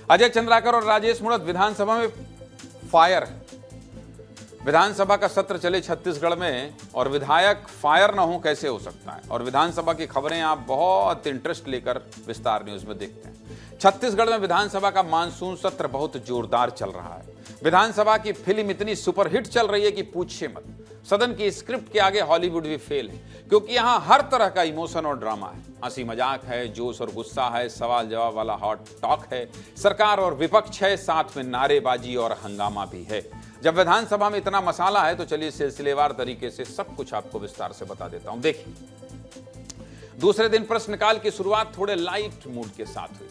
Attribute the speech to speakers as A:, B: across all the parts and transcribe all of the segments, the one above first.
A: अजय चंद्राकर और राजेश मूणत विधानसभा में फायर। विधानसभा का सत्र चले छत्तीसगढ़ में और विधायक फायर ना हो कैसे हो सकता है। और विधानसभा की खबरें आप बहुत इंटरेस्ट लेकर विस्तार न्यूज में देखते हैं। छत्तीसगढ़ में विधानसभा का मानसून सत्र बहुत जोरदार चल रहा है। विधानसभा की फिल्म इतनी सुपरहिट चल रही है कि पूछिए मत। सदन की स्क्रिप्ट के आगे हॉलीवुड भी फेल है, क्योंकि यहाँ हर तरह का इमोशन और ड्रामा है। हंसी मजाक है, जोश और गुस्सा है, सवाल जवाब वाला हॉट टॉक है, सरकार और विपक्ष है, साथ में नारेबाजी और हंगामा भी है। जब विधानसभा में इतना मसाला है तो चलिए सिलसिलेवार तरीके से सब कुछ आपको विस्तार से बता देता हूं। देखिए, दूसरे दिन प्रश्नकाल की शुरुआत थोड़े लाइट मूड के साथ हुई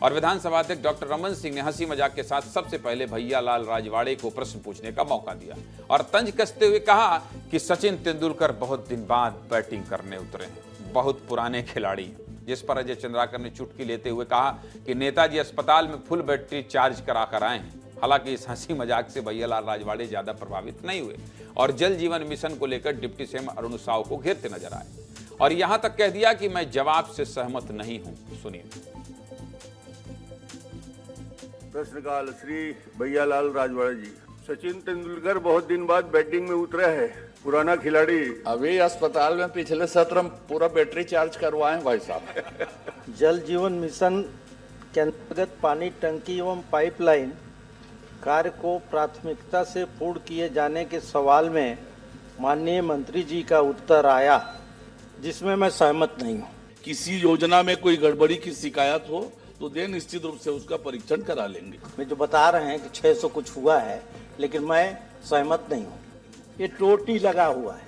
A: और विधानसभा अध्यक्ष डॉक्टर रमन सिंह ने हंसी मजाक के साथ सबसे पहले भैयालाल राजवाड़े को प्रश्न पूछने का मौका दिया और तंज कसते हुए कहा कि सचिन तेंदुलकर बहुत दिन बाद बैटिंग करने उतरे हैं, बहुत पुराने खिलाड़ी हैं। जिस पर अजय चंद्राकर ने चुटकी लेते हुए कहा कि नेताजी अस्पताल में फुल बैटरी चार्ज करा कर आए हैं। हालांकि इस हंसी मजाक से भैयालाल राजवाड़े ज्यादा प्रभावित नहीं हुए और जल जीवन मिशन को लेकर डिप्टी सीएम अरुण साव को घेरते नजर आए और यहां तक कह दिया कि मैं जवाब से सहमत नहीं हूं। सुनिए।
B: प्रश्नकाल श्री भैयालाल राजवाड़े जी। सचिन तेंदुलकर बहुत दिन बाद बैटिंग में उतरे हैं, पुराना खिलाड़ी।
C: अभी अस्पताल में पिछले सत्र में पूरा बैटरी चार्ज करवाए भाई साहब।
D: जल जीवन मिशन के अंतर्गत पानी टंकी एवं पाइपलाइन कार्य को प्राथमिकता से पूर्ण किए जाने के सवाल में माननीय मंत्री जी का उत्तर आया, जिसमें मैं सहमत नहीं हूँ।
C: किसी योजना में कोई गड़बड़ी की शिकायत हो तो दे निश्चित रूप से उसका परीक्षण करा लेंगे।
D: मैं जो बता रहे हैं कि 600 कुछ हुआ है, लेकिन मैं सहमत नहीं हूँ। ये टोटी लगा हुआ है,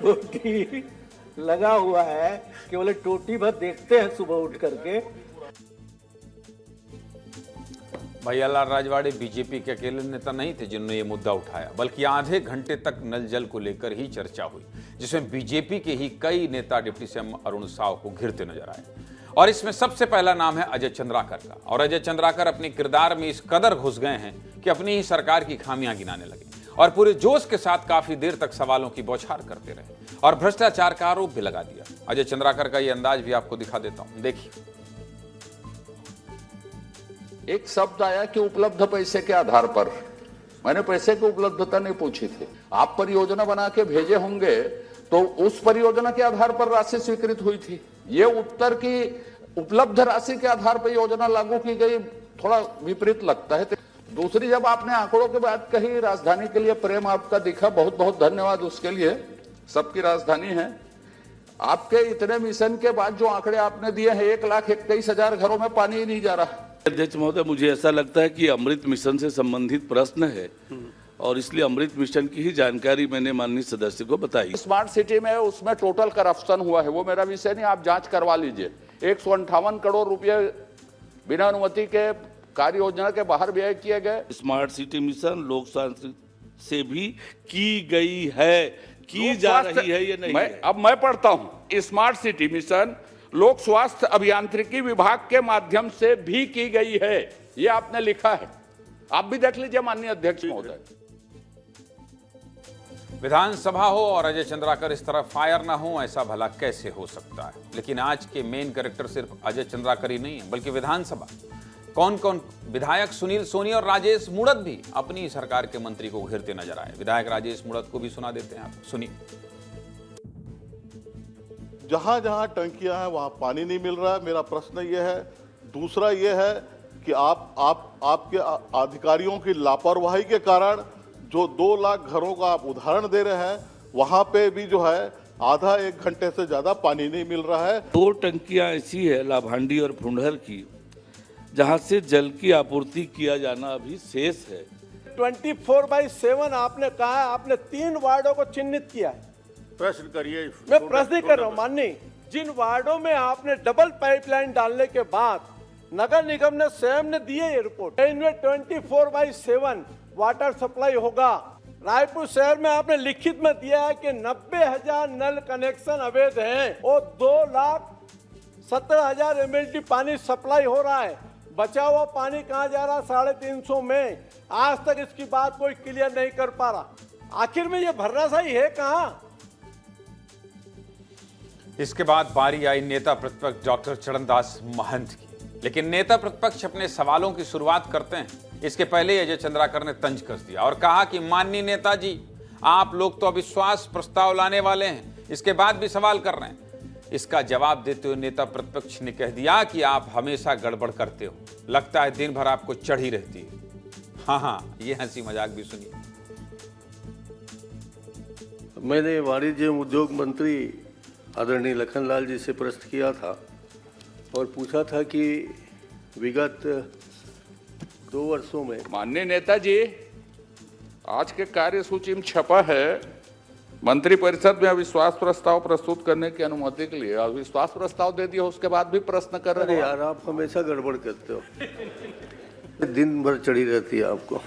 D: टोटी लगा हुआ है, केवल टोटी भर देखते हैं सुबह उठ करके।
A: भैयालाल राजवाड़े बीजेपी के अकेले नेता नहीं थे जिन्होंने ये मुद्दा उठाया, बल्कि आधे घंटे तक नल जल को लेकर ही चर्चा हुई, जिसमें बीजेपी के ही कई नेता डिप्टी सीएम अरुण साव को घिरते नजर आए। और इसमें सबसे पहला नाम है अजय चंद्राकर का। और अजय चंद्राकर अपने किरदार में इस कदर घुस गए हैं कि अपनी ही सरकार की खामियां गिनाने लगे और पूरे जोश के साथ काफी देर तक सवालों की बौछार करते रहे और भ्रष्टाचार का आरोप भी लगा दिया। अजय चंद्राकर का यह अंदाज भी आपको दिखा देता हूं, देखिए।
C: एक शब्द आया कि उपलब्ध पैसे के आधार पर। मैंने पैसे की उपलब्धता नहीं पूछी थी। आप परियोजना बना के भेजे होंगे तो उस परियोजना के आधार पर राशि स्वीकृत हुई थी। ये उत्तर की उपलब्ध राशि के आधार पर योजना लागू की गई थोड़ा विपरीत लगता है। दूसरी, जब आपने आंकड़ों की बात कही, राजधानी के लिए प्रेम आपका दिखा, बहुत बहुत धन्यवाद उसके लिए। सबकी राजधानी है। आपके इतने मिशन के बाद जो आंकड़े आपने दिए हैं, 1,21,000 घरों में पानी ही नहीं जा रहा।
E: अध्यक्ष महोदय, मुझे ऐसा लगता है कि अमृत मिशन से संबंधित प्रश्न है और इसलिए अमृत मिशन की ही जानकारी मैंने माननीय सदस्य को बताई।
C: स्मार्ट सिटी में उसमें टोटल करप्शन हुआ है, वो मेरा विषय नहीं, आप जांच करवा लीजिए। 158 करोड़ रुपए बिना अनुमति के कार्य योजना के बाहर व्यय किए गए।
E: स्मार्ट सिटी मिशन लोकतांत्रिक से भी की गई है, की जा रही है, ये नहीं है।
C: अब मैं पढ़ता हूँ, स्मार्ट सिटी मिशन लोक स्वास्थ्य अभियांत्रिकी विभाग के माध्यम से भी की गई है, ये आपने लिखा है। आप भी देख लीजिए माननीय अध्यक्ष महोदय।
A: विधानसभा हो और अजय चंद्राकर इस तरह फायर ना हो, ऐसा भला कैसे हो सकता है। लेकिन आज के मेन कैरेक्टर सिर्फ अजय चंद्राकर ही नहीं है, बल्कि विधानसभा कौन कौन विधायक सुनील सोनी और राजेश मूणत भी अपनी सरकार के मंत्री को घेरते नजर आए। विधायक राजेश मूणत को भी सुना देते हैं, आप सुनिए।
F: जहां जहां टंकियां हैं वहां पानी नहीं मिल रहा है। मेरा प्रश्न ये है, दूसरा ये है कि आपके अधिकारियों की लापरवाही के कारण जो 2 लाख घरों का आप उदाहरण दे रहे हैं, वहां पे भी जो है आधा 1 घंटे से ज्यादा पानी नहीं मिल रहा है।
E: 2 टंकियां ऐसी है, लाभांडी और फुंडहर की, जहां से जल की आपूर्ति किया जाना अभी शेष है।
G: 24/7 आपने कहा, आपने 3 वार्डों को चिन्हित किया है।
B: प्रश्न करिए।
G: मैं प्रश्न ही कर रहा हूँ माननीय, जिन वार्डों में आपने डबल पाइपलाइन डालने के बाद नगर निगम ने स्वयं ने दिए ये रिपोर्ट, इनमें 24/7 वाटर सप्लाई होगा। रायपुर शहर में आपने लिखित में दिया है कि 90,000 नल कनेक्शन अवैध हैं और 2,17,000 MLD पानी सप्लाई हो रहा है। बचा हुआ पानी कहाँ जा रहा, 350 में। आज तक इसकी बात कोई क्लियर नहीं कर पा रहा। आखिर में ये भर्रासाई है कहाँ?
A: इसके बाद बारी आई नेता प्रतिपक्ष डॉक्टर चरणदास महंत की। लेकिन नेता प्रतिपक्ष अपने सवालों की शुरुआत करते हैं इसके पहले ही अजय चंद्राकर ने तंज कस दिया और कहा कि माननीय नेताजी, आप लोग तो अविश्वास प्रस्ताव लाने वाले हैं, इसके बाद भी सवाल कर रहे हैं। इसका जवाब देते हुए नेता प्रतिपक्ष ने कह दिया कि आप हमेशा गड़बड़ करते हो, लगता है दिन भर आपको चढ़ी रहती है। हाँ, ये हंसी मजाक भी सुनिए।
H: मैंने वाणिज्य एवं उद्योग मंत्री आदरणीय लखनलाल जी से प्रश्न किया था और पूछा था कि विगत 2 वर्षों में
C: माननीय नेताजी, आज के कार्यसूची में छपा है मंत्रिपरिषद में अविश्वास प्रस्ताव प्रस्तुत करने की अनुमति के लिए। अविश्वास प्रस्ताव दे दिया, उसके बाद भी प्रश्न कर रहे
H: अरे
C: हो।
H: यार, आप हमेशा गड़बड़ करते हो। दिन भर चढ़ी रहती है आपको।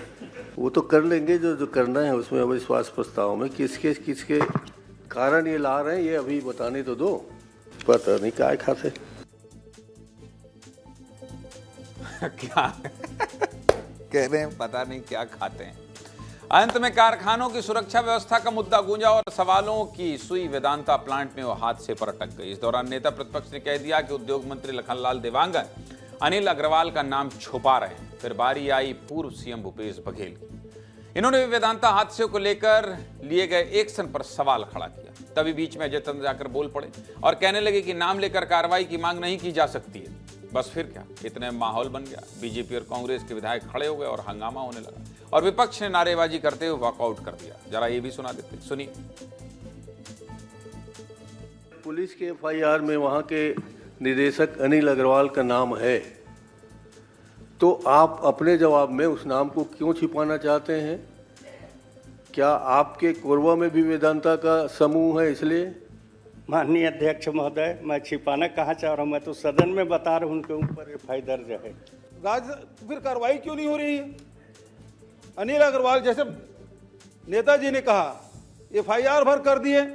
H: वो तो कर लेंगे जो करना है उसमें। अविश्वास प्रस्ताव में किसके कारण ये ला रहे हैं, ये अभी बताने तो दो। पता नहीं क्या खाते
A: क्या कह रहे हैं, पता नहीं क्या खाते हैं। अंत में कारखानों की सुरक्षा व्यवस्था का मुद्दा गूंजा और सवालों की सुई वेदांता प्लांट में वो हादसे पर अटक गई। इस दौरान नेता प्रतिपक्ष ने कह दिया कि उद्योग मंत्री लखनलाल देवांगन अनिल अग्रवाल का नाम छुपा रहे हैं। फिर बारी आई पूर्व सीएम भूपेश बघेल की। इन्होंने भी वेदांता हादसे को लेकर लिए गए एक्शन पर सवाल खड़ा किया। तभी बीच में अजय चंद्राकर बोल पड़े और कहने लगे कि नाम लेकर कार्रवाई की मांग नहीं की जा सकती है। बस फिर क्या, इतने माहौल बन गया। बीजेपी और कांग्रेस के विधायक खड़े हो गए और हंगामा होने लगा और विपक्ष ने नारेबाजी करते हुए वॉकआउट कर दिया। जरा ये भी सुना देते, सुनिए।
H: पुलिस के एफआईआर में वहाँ के निदेशक अनिल अग्रवाल का नाम है, तो आप अपने जवाब में उस नाम को क्यों छिपाना चाहते हैं? क्या आपके कोरबा में भी वेदांता का समूह है इसलिए?
I: माननीय अध्यक्ष महोदय, मैं छिपाना कहाँ चाह रहा हूँ, मैं तो सदन में बता रहा हूँ उनके ऊपर एफआईआर दर्ज है।
G: फिर कार्रवाई क्यों नहीं हो रही है? अनिल अग्रवाल जैसे नेताजी ने कहा एफआईआर भर कर दिए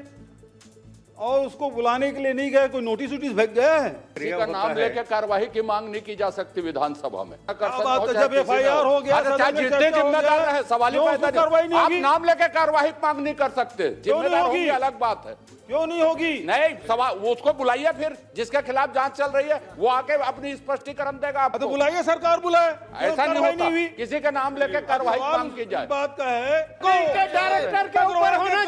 G: और उसको बुलाने के लिए नहीं गए, कोई नोटिस भेज गया है?
C: किसी का नाम लेकर कार्यवाही की मांग नहीं की जा सकती विधानसभा में।
G: जब एफआईआर हो गया,
C: जितने जिम्मेदार है सवाल ही पैदा नहीं। आप नाम लेकर कार्यवाही मांग नहीं कर सकते, जिम्मेदार होगी अलग बात है।
G: क्यों नहीं होगी?
C: नहीं, सवाल वो उसको बुलाइए, फिर जिसके खिलाफ जांच चल रही है वो आके अपनी स्पष्टीकरण देगा आपको।
G: तो बुलाइए, सरकार बुलाए।
C: ऐसा नहीं होता, किसी के नाम लेकर कार्रवाई मांग की जाए।
G: बात का है
I: डायरेक्टर के ऊपर होना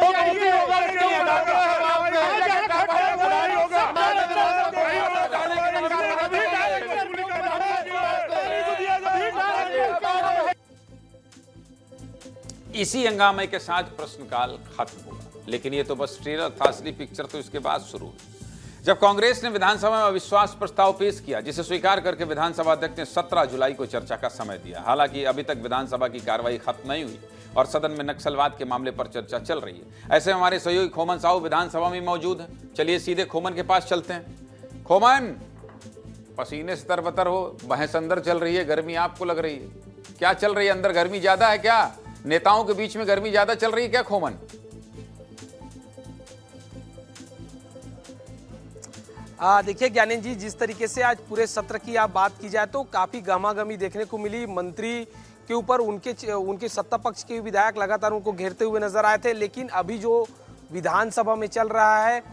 A: इसी हंगामे के साथ प्रश्नकाल खत्म हुआ, लेकिन ये तो बस ट्रेलर था, असली पिक्चर तो इसके बाद शुरू हुई। जब कांग्रेस ने विधानसभा में अविश्वास प्रस्ताव पेश किया, जिसे स्वीकार करके विधानसभा अध्यक्ष ने 17 जुलाई को चर्चा का समय दिया। हालांकि अभी तक विधानसभा की कार्रवाई खत्म नहीं हुई और सदन में नक्सलवाद के मामले पर चर्चा चल रही है। ऐसे में हमारे सहयोगी खोमन साहू विधानसभा में मौजूद है। चलिए सीधे खोमन के पास चलते हैं। खोमन, पसीने से तरबतर हो, बहस अंदर चल रही है, गर्मी आपको लग रही है, क्या चल रही है अंदर? गर्मी ज्यादा है क्या? नेताओं के बीच में गर्मी ज्यादा चल रही है क्या खोमन?
J: देखिए ज्ञानेंद्र जी, जिस तरीके से आज पूरे सत्र की आप बात की जाए तो काफी गहमागहमी देखने को मिली। मंत्री के ऊपर उनके सत्ता पक्ष के विधायक लगातार उनको घेरते हुए नजर आए थे। लेकिन अभी जो विधानसभा में चल रहा है,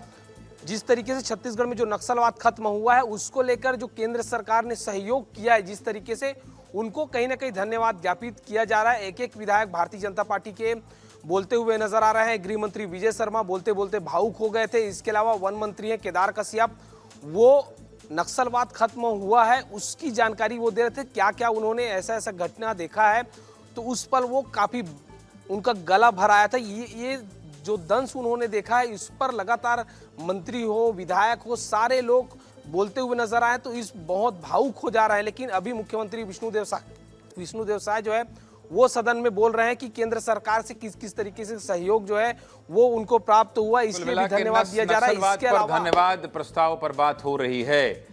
J: जिस तरीके से छत्तीसगढ़ में जो नक्सलवाद खत्म हुआ है उसको लेकर जो केंद्र सरकार ने सहयोग किया है, जिस तरीके से उनको कहीं ना कहीं धन्यवाद ज्ञापित किया जा रहा है। एक एक विधायक भारतीय जनता पार्टी के बोलते हुए नजर आ रहे हैं। गृह मंत्री विजय शर्मा बोलते बोलते भावुक हो गए थे। इसके अलावा वन मंत्री हैं केदार कश्यप, वो नक्सलवाद खत्म हुआ है उसकी जानकारी वो दे रहे थे। क्या क्या उन्होंने ऐसा ऐसा घटना देखा है, तो उस पर वो काफी उनका गला भर आया था। ये जो दंश उन्होंने देखा है, इस पर लगातार मंत्री हो, विधायक हो, सारे लोग बोलते हुए नजर आए, तो इस बहुत भावुक हो जा रहा है। लेकिन अभी मुख्यमंत्री विष्णुदेव साय जो है वो सदन में बोल रहे हैं कि केंद्र सरकार से किस किस तरीके से सहयोग जो है वो उनको प्राप्त हुआ, इसलिए भी धन्यवाद दिया जा रहा है। इसके अलावा
A: धन्यवाद प्रस्ताव पर बात हो रही है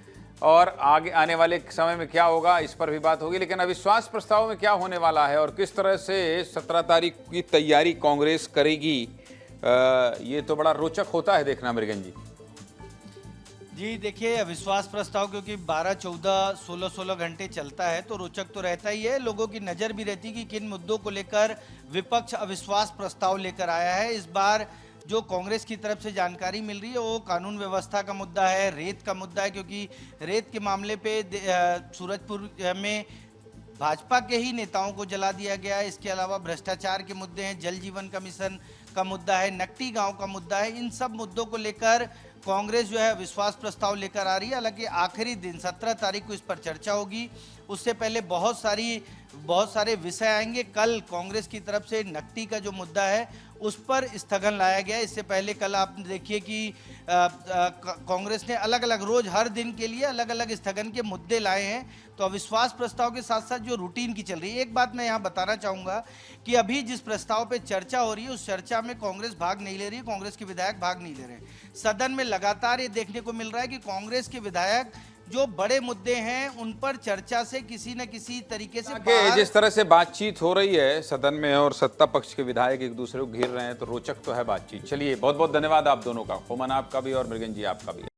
A: और आगे आने वाले समय में क्या होगा इस पर भी बात होगी। लेकिन अविश्वास प्रस्ताव में क्या होने वाला है और किस तरह से 17 तारीख की तैयारी कांग्रेस करेगी, ये तो बड़ा रोचक होता है देखना। मृगन
K: जी देखिए, अविश्वास प्रस्ताव क्योंकि 12, 14, 16 घंटे चलता है तो रोचक तो रहता ही है। लोगों की नज़र भी रहती है कि किन मुद्दों को लेकर विपक्ष अविश्वास प्रस्ताव लेकर आया है। इस बार जो कांग्रेस की तरफ से जानकारी मिल रही है वो कानून व्यवस्था का मुद्दा है, रेत का मुद्दा है, क्योंकि रेत के मामले पे सूरजपुर में भाजपा के ही नेताओं को जला दिया गया है। इसके अलावा भ्रष्टाचार के मुद्दे हैं, जल जीवन का मिशन का मुद्दा है, नकटी गांव का मुद्दा है। इन सब मुद्दों को लेकर कांग्रेस जो है विश्वास प्रस्ताव लेकर आ रही है। हालांकि आखिरी दिन 17 तारीख को इस पर चर्चा होगी, उससे पहले बहुत सारे विषय आएंगे। कल कांग्रेस की तरफ से नकटी का जो मुद्दा है उस पर स्थगन लाया गया। इससे पहले कल आप देखिए कि कांग्रेस ने अलग अलग रोज हर दिन के लिए अलग अलग स्थगन के मुद्दे लाए हैं। तो अविश्वास प्रस्ताव के साथ साथ जो रूटीन की चल रही है, एक बात मैं यहाँ बताना चाहूँगा कि अभी जिस प्रस्ताव पे चर्चा हो रही है उस चर्चा में कांग्रेस भाग नहीं ले रही है, कांग्रेस के विधायक भाग नहीं ले रहे हैं। सदन में लगातार ये देखने को मिल रहा है कि कांग्रेस के विधायक जो बड़े मुद्दे हैं उन पर चर्चा से किसी न किसी तरीके से
A: जिस तरह से बातचीत हो रही है सदन में और सत्ता पक्ष के विधायक एक दूसरे को घेर रहे हैं, तो रोचक तो है बातचीत। चलिए, बहुत बहुत धन्यवाद आप दोनों का, होमन आपका भी और मृगन जी आपका भी।